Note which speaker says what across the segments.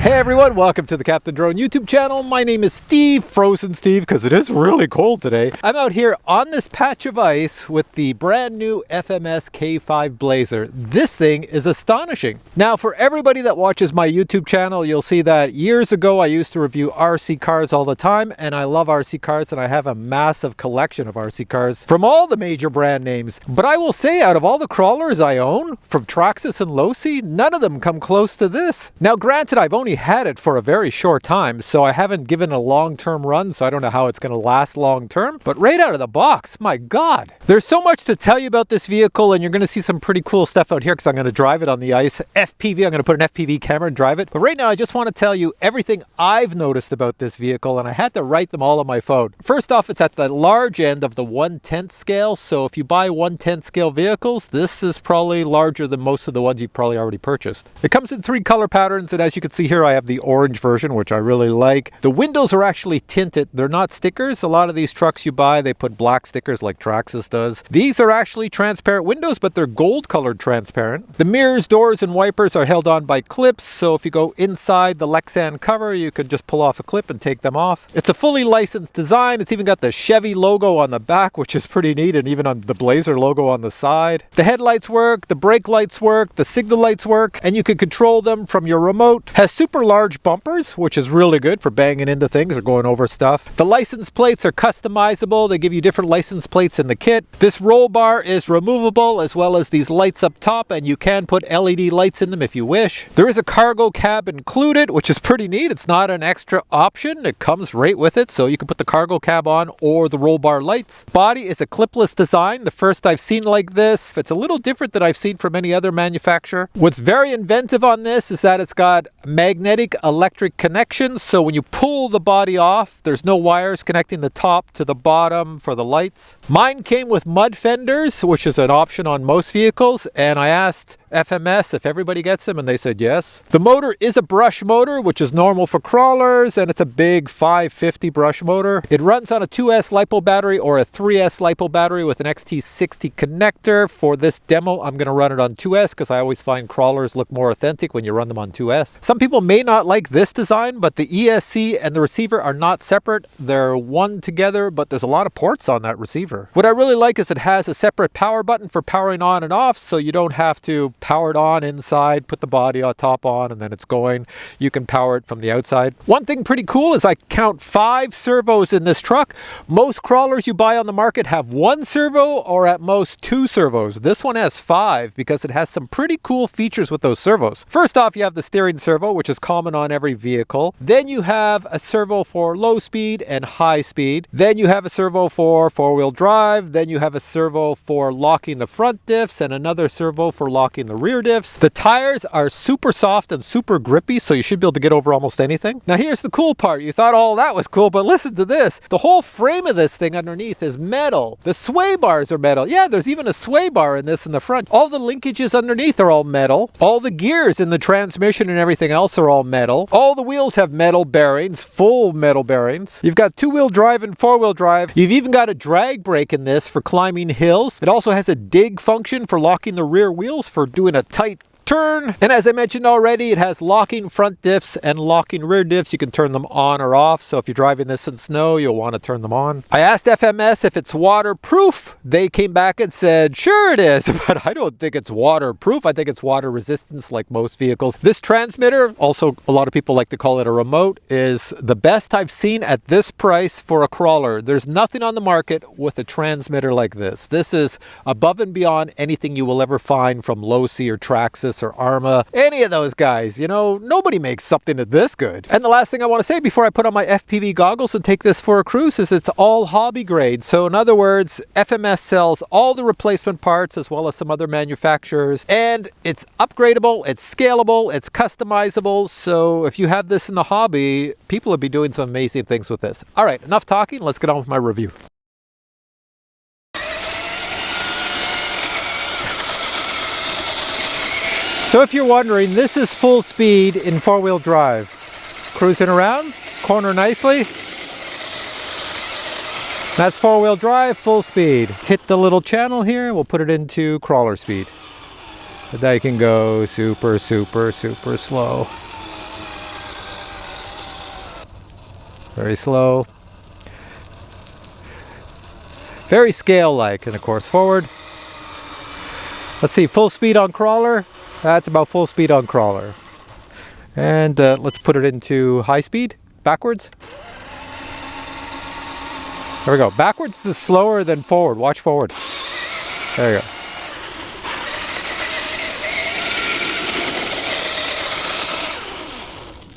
Speaker 1: Hey everyone, welcome to the CaptainDrone YouTube channel. My name is Steve, Frozen Steve, because it is really cold today. I'm out here on this patch of ice with the brand new FMS K5 Blazer. This thing is astonishing. Now, for everybody that watches my YouTube channel, you'll see that years ago I used to review RC cars all the time, and I love RC cars, and I have a massive collection of RC cars from all the major brand names. But I will say, out of all the crawlers I own, from Traxxas and Losi, none of them come close to this. Now, granted, I've only had it for a very short time, so I haven't given a long-term run, so I don't know how it's going to last long-term. But right out of the box, my God. There's so much to tell you about this vehicle, and you're going to see some pretty cool stuff out here because I'm going to drive it on the ice. FPV, I'm going to put an FPV camera and drive it. But right now, I just want to tell you everything I've noticed about this vehicle, and I had to write them all on my phone. First off, it's at the large end of the 1/10 scale, so if you buy 1/10 scale vehicles, this is probably larger than most of the ones you've probably already purchased. It comes in 3 color patterns, and as you can see here, I have the orange version, which I really like. The windows are actually tinted. They're not stickers. A lot of these trucks you buy, they put black stickers like Traxxas does. These are actually transparent windows, but they're gold colored transparent. The mirrors, doors, and wipers are held on by clips, so if you go inside the Lexan cover, you can just pull off a clip and take them off. It's a fully licensed design. It's even got the Chevy logo on the back, which is pretty neat, and even on the Blazer logo on the side. The headlights work, the brake lights work, the signal lights work, and you can control them from your remote. Has super large bumpers, which is really good for banging into things or going over stuff. The license plates are customizable. They give you different license plates in the kit. This roll bar is removable, as well as these lights up top, and you can put LED lights in them if you wish. There is a cargo cab included, which is pretty neat. It's not an extra option. It comes right with it, so you can put the cargo cab on or the roll bar lights. Body is a clipless design, the first I've seen like this. It's a little different than I've seen from any other manufacturer. What's very inventive on this is that it's got magnetic electric connections, so when you pull the body off, there's no wires connecting the top to the bottom for the lights. Mine came with mud fenders, which is an option on most vehicles, and I asked FMS if everybody gets them, and they said yes. The motor is a brush motor, which is normal for crawlers, and it's a big 550 brush motor. It runs on a 2S LiPo battery or a 3S LiPo battery with an XT60 connector. For this demo, I'm going to run it on 2S because I always find crawlers look more authentic when you run them on 2S. Some people may not like this design, but the ESC and the receiver are not separate. They're one together, but there's a lot of ports on that receiver. What I really like is it has a separate power button for powering on and off, so you don't have to power it on inside, put the body on top on, and then it's going. You can power it from the outside. One thing pretty cool is I count 5 servos in this truck. Most crawlers you buy on the market have 1 servo or at most 2 servos. This one has 5 because it has some pretty cool features with those servos. First off, you have the steering servo, which is common on every vehicle. Then you have a servo for low speed and high speed. Then you have a servo for 4-wheel drive. Then you have a servo for locking the front diffs and another servo for locking the rear diffs. The tires are super soft and super grippy, so you should be able to get over almost anything. Now here's the cool part. You thought all that was cool, but listen to this. The whole frame of this thing underneath is metal. The sway bars are metal. Yeah, there's even a sway bar in this in the front. All the linkages underneath are all metal. All the gears in the transmission and everything else are all metal. All the wheels have metal bearings, full metal bearings. You've got 2-wheel drive and 4-wheel drive. You've even got a drag brake in this for climbing hills. It also has a dig function for locking the rear wheels for doing a tight turn. And as I mentioned already, it has locking front diffs and locking rear diffs. You can turn them on or off, so if you're driving this in snow, you'll want to turn them on. I asked FMS if it's waterproof. They came back and said, sure it is, but I don't think it's waterproof. I think it's water resistance like most vehicles. This transmitter, also a lot of people like to call it a remote, is the best I've seen at this price for a crawler. There's nothing on the market with a transmitter like this. This is above and beyond anything you will ever find from Losi or Traxxas or Arma, any of those guys. You know, nobody makes something this good. And the last thing I want to say before I put on my FPV goggles and take this for a cruise is it's all hobby grade. So in other words, FMS sells all the replacement parts as well as some other manufacturers, and it's upgradable, it's scalable, it's customizable. So if you have this in the hobby, people will be doing some amazing things with this. All right, enough talking. Let's get on with my review. So if you're wondering, this is full speed in 4-wheel drive. Cruising around, corner nicely. That's 4-wheel drive, full speed. Hit the little channel here, we'll put it into crawler speed. But now you can go super, super, super slow. Very slow. Very scale-like. And of course forward. Let's see, full speed on crawler. That's about full speed on crawler. And let's put it into high speed, backwards. There we go. Backwards is slower than forward. Watch forward. There you go.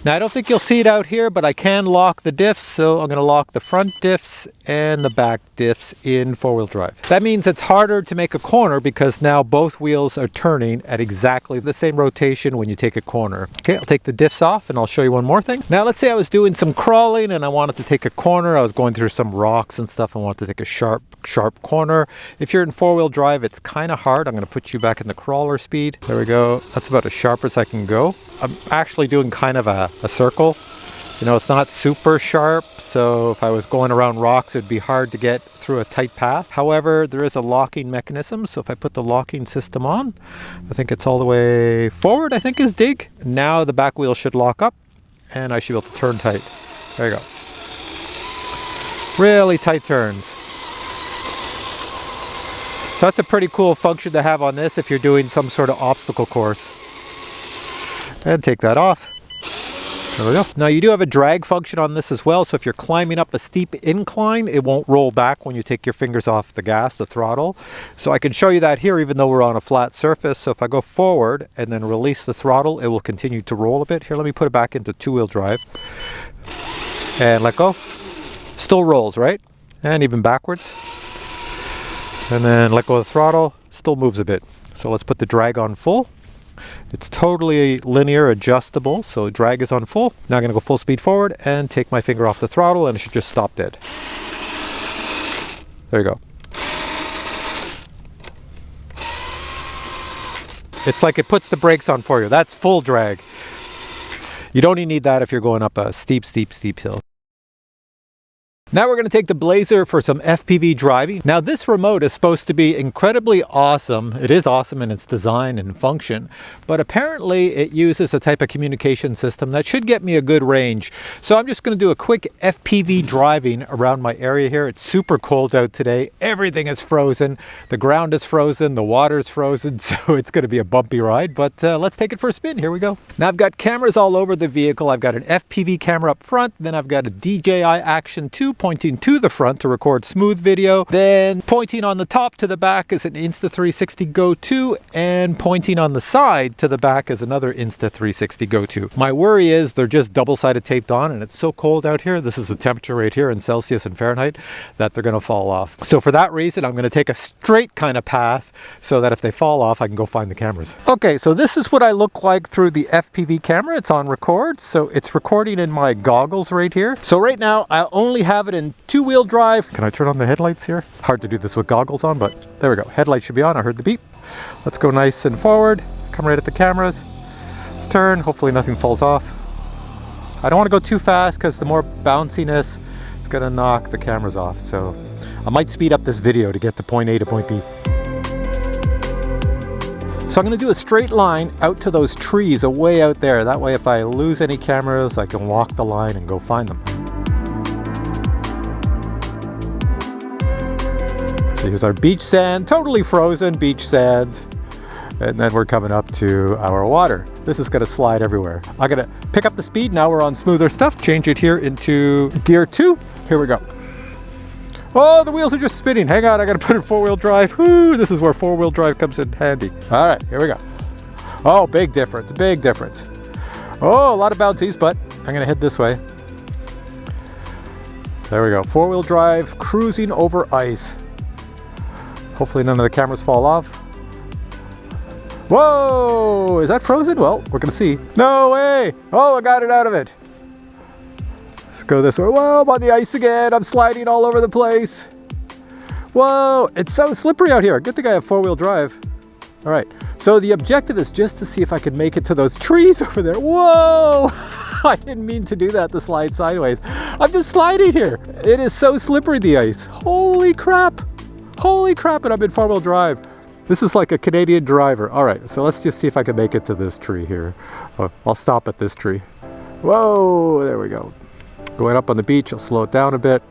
Speaker 1: Now I don't think you'll see it out here, but I can lock the diffs, so I'm going to lock the front diffs and the back diffs in four-wheel drive. That means it's harder to make a corner because now both wheels are turning at exactly the same rotation when you take a corner. Okay, I'll take the diffs off and I'll show you one more thing. Now let's say I was doing some crawling and I wanted to take a corner. I was going through some rocks and stuff. I wanted to take a sharp corner. If you're in four-wheel drive, it's kind of hard. I'm going to put you back in the crawler speed. There we go. That's about as sharp as I can go. I'm actually doing kind of a circle. You know, it's not super sharp, so if I was going around rocks, it'd be hard to get through a tight path. However, there is a locking mechanism, so if I put the locking system on, I think it's all the way forward, I think is dig. Now the back wheel should lock up, and I should be able to turn tight. There you go. Really tight turns. So that's a pretty cool function to have on this if you're doing some sort of obstacle course. And take that off. There we go. Now you do have a drag function on this as well, so if you're climbing up a steep incline, it won't roll back when you take your fingers off the gas, the throttle. So I can show you that here even though we're on a flat surface. So if I go forward and then release the throttle, it will continue to roll a bit. Here, let me put it back into two-wheel drive. And let go. Still rolls, right? And even backwards. And then let go of the throttle, still moves a bit. So let's put the drag on full. It's totally linear adjustable, so drag is on full. Now I'm going to go full speed forward and take my finger off the throttle and it should just stop dead. There you go. It's like it puts the brakes on for you. That's full drag. You don't even need that if you're going up a steep hill. Now we're going to take the Blazer for some FPV driving. Now this remote is supposed to be incredibly awesome. It is awesome in its design and function, but apparently it uses a type of communication system that should get me a good range. So I'm just going to do a quick FPV driving around my area here. It's super cold out today. Everything is frozen. The ground is frozen. The water's frozen. So it's going to be a bumpy ride, but let's take it for a spin. Here we go. Now I've got cameras all over the vehicle. I've got an FPV camera up front. Then I've got a DJI ACTION 2 pointing to the front to record smooth video. Then pointing on the top to the back is an Insta360 Go 2, and pointing on the side to the back is another Insta360 Go 2. My worry is they're just double-sided taped on, and it's so cold out here. This is the temperature right here in Celsius and Fahrenheit that they're going to fall off. So for that reason, I'm going to take a straight kind of path so that if they fall off, I can go find the cameras. Okay, so this is what I look like through the FPV camera. It's on record, so it's recording in my goggles right here. So right now, I only have it in two-wheel drive. Can I turn on the headlights here? Hard to do this with goggles on, but there we go. Headlights should be on. I heard the beep. Let's go nice and forward. Come right at the cameras. Let's turn. Hopefully nothing falls off. I don't want to go too fast because the more bounciness, it's going to knock the cameras off. So I might speed up this video to get to point A to point B. So I'm going to do a straight line out to those trees away out there. That way if I lose any cameras, I can walk the line and go find them. So here's our beach sand, totally frozen beach sand. And then we're coming up to our water. This is gonna slide everywhere. I'm gonna pick up the speed. Now we're on smoother stuff. Change it here into gear 2. Here we go. Oh, the wheels are just spinning. Hang on, I gotta put in four-wheel drive. Woo, this is where four-wheel drive comes in handy. All right, here we go. Oh, big difference, big difference. Oh, a lot of bouncies, but I'm gonna head this way. There we go, four-wheel drive, cruising over ice. Hopefully none of the cameras fall off. Whoa, is that frozen? Well, we're gonna see. No way! Oh, I got it out of it. Let's go this way. Whoa, I'm on the ice again. I'm sliding all over the place. Whoa, it's so slippery out here. Good thing I have four-wheel drive. All right, so the objective is just to see if I can make it to those trees over there. Whoa, I didn't mean to do that, to slide sideways. I'm just sliding here. It is so slippery, the ice. Holy crap. Holy crap, and I'm in four-wheel drive. This is like a Canadian driver. All right, so let's just see if I can make it to this tree here. I'll stop at this tree. Whoa, there we go. Going up on the beach, I'll slow it down a bit.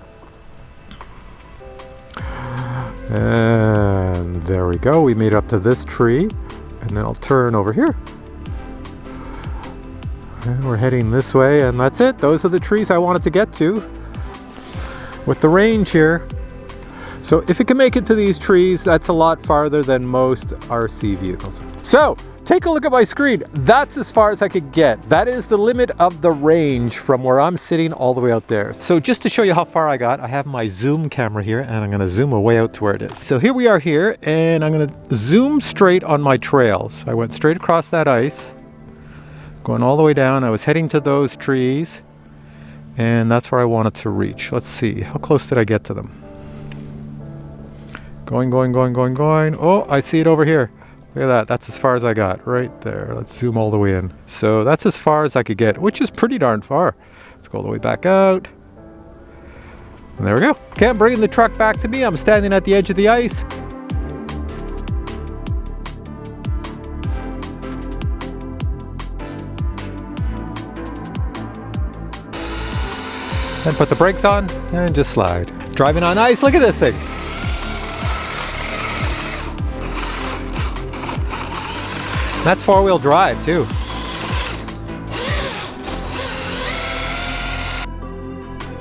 Speaker 1: And there we go. We made it up to this tree. And then I'll turn over here. And we're heading this way, and that's it. Those are the trees I wanted to get to with the range here. So if it can make it to these trees, that's a lot farther than most RC vehicles. So take a look at my screen. That's as far as I could get. That is the limit of the range from where I'm sitting all the way out there. So just to show you how far I got, I have my zoom camera here, and I'm gonna zoom way out to where it is. So here we are here, and I'm gonna zoom straight on my trails. I went straight across that ice, going all the way down. I was heading to those trees, and that's where I wanted to reach. Let's see, how close did I get to them? Going. Oh, I see it over here. Look at that. That's as far as I got right there. Let's zoom all the way in. So that's as far as I could get, which is pretty darn far. Let's go all the way back out. And there we go. Okay, I'm bringing the truck back to me. I'm standing at the edge of the ice. And put the brakes on and just slide. Driving on ice. Look at this thing. That's four-wheel drive too.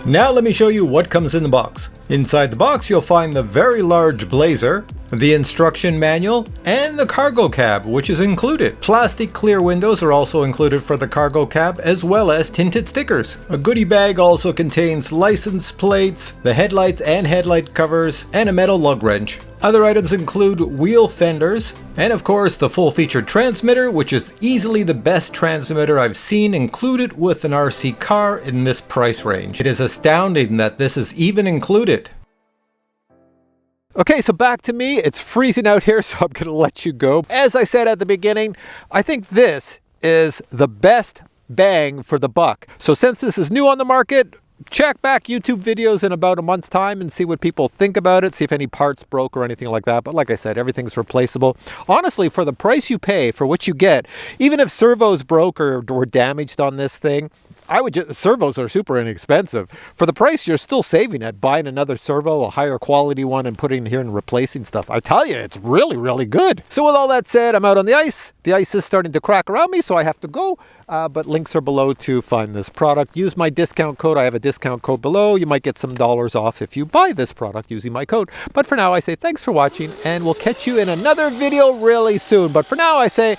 Speaker 1: Now let me show you what comes in the box. Inside the box you'll find the very large Blazer, the instruction manual, and the cargo cab, which is included. Plastic clear windows are also included for the cargo cab, as well as tinted stickers. A goodie bag also contains license plates, the headlights and headlight covers, and a metal lug wrench. Other items include wheel fenders, and of course the full-featured transmitter, which is easily the best transmitter I've seen included with an RC car in this price range. It is astounding that this is even included. Okay, so back to me. It's freezing out here, so I'm going to let you go. As I said at the beginning, I think this is the best bang for the buck. So since this is new on the market, check back YouTube videos in about a month's time and see what people think about it, see if any parts broke or anything like that. But like I said, everything's replaceable. Honestly, for the price you pay for what you get, even if servos broke or were damaged on this thing, servos are super inexpensive. For the price, you're still saving it, buying another servo, a higher quality one, and putting it here and replacing stuff. I tell you, it's really, really good. So with all that said, I'm out on the ice. The ice is starting to crack around me, so I have to go. But links are below to find this product. Use my discount code. I have a discount code below. You might get some dollars off if you buy this product using my code. But for now, I say thanks for watching, and we'll catch you in another video really soon. But for now, I say